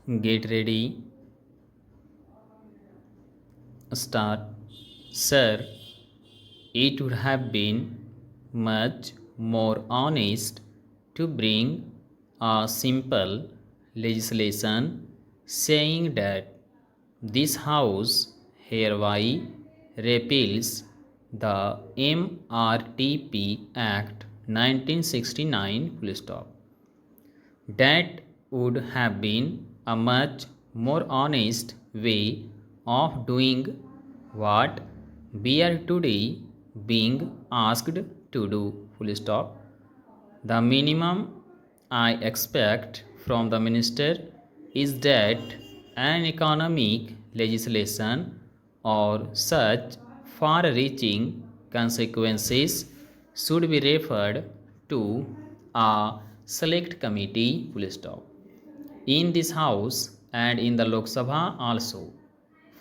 Get ready, start. Sir, it would have been much more honest to bring a simple legislation saying that this House hereby repeals the MRTP Act 1969 full stop. That would have been a much more honest way of doing what we are today being asked to do. Full stop. The minimum I expect from the minister is that an economic legislation or such far reaching consequences should be referred to a select committee. Full stop. In this house and in the Lok Sabha also,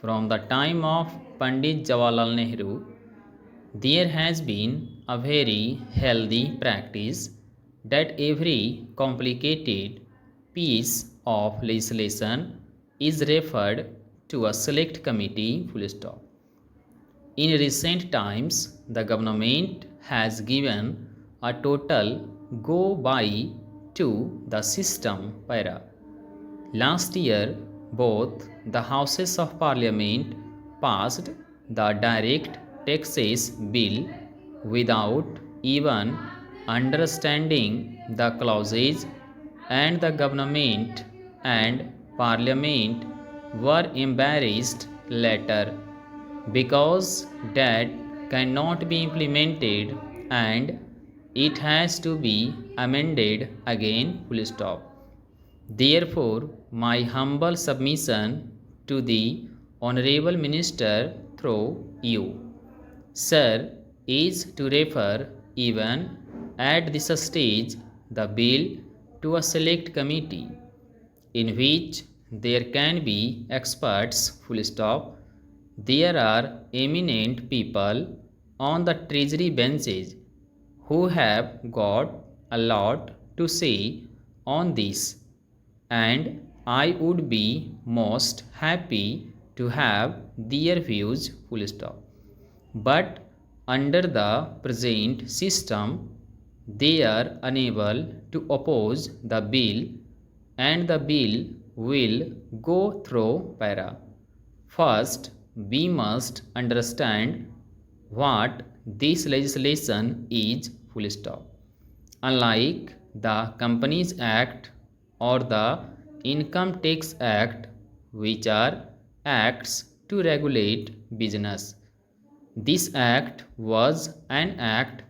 from the time of Pandit Jawaharlal Nehru, there has been a very healthy practice that every complicated piece of legislation is referred to a select committee. Full stop. In recent times, the government has given a total go by to the system para. Last year, both the Houses of Parliament passed the direct taxes bill without even understanding the clauses, and the government and Parliament were embarrassed later because that cannot be implemented and it has to be amended again. Full stop. Therefore, my humble submission to the Honorable Minister through you, Sir, is to refer even at this stage the bill to a select committee in which there can be experts. Full stop. There are eminent people on the treasury benches who have got a lot to say on this, and I would be most happy to have their views. Full stop. But under the present system, they are unable to oppose the bill, and the bill will go through para. First, we must understand what this legislation is. Full stop. Unlike the Companies Act or the Income Tax Act, which are acts to regulate business, this act was an act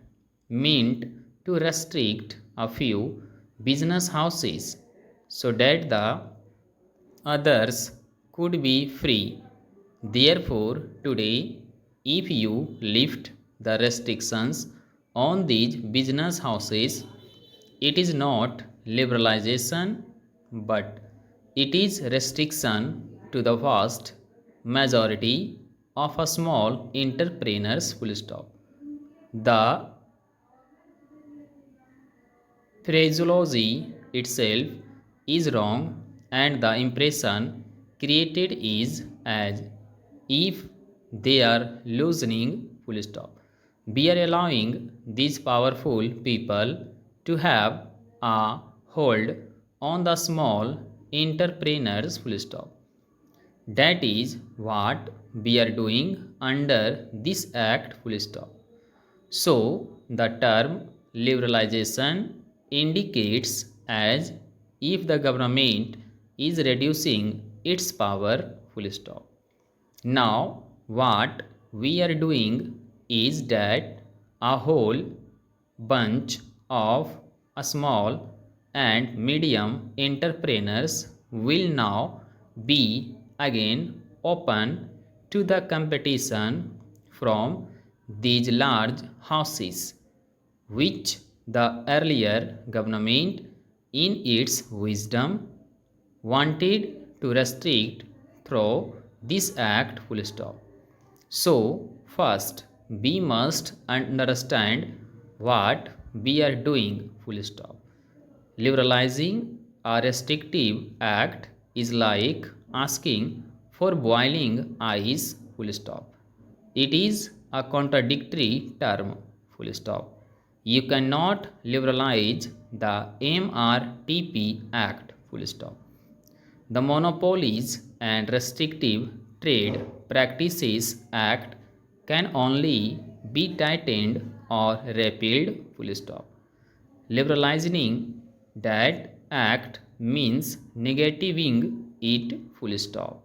meant to restrict a few business houses so that the others could be free. Therefore, today, if you lift the restrictions on these business houses, it is not liberalization but it is restriction to the vast majority of a small entrepreneurs. Full stop. The phraseology itself is wrong, and the impression created is as if they are loosening. Full stop. We are allowing these powerful people to have a hold on the small entrepreneurs. Full stop. That is what we are doing under this act. Full stop. So, the term liberalization indicates as if the government is reducing its power. Full stop. Now, what we are doing is that a whole bunch of small and medium entrepreneurs will now be again open to the competition from these large houses, which the earlier government, in its wisdom, wanted to restrict through this act. Full stop. So, first we must understand what we are doing. Full stop. Liberalizing a restrictive act is like asking for boiling ice, full stop. It is a contradictory term, full stop. You cannot liberalize the MRTP Act, full stop. The Monopolies and Restrictive Trade Practices Act can only be tightened or repealed, full stop. Liberalizing that act means negating it, full stop.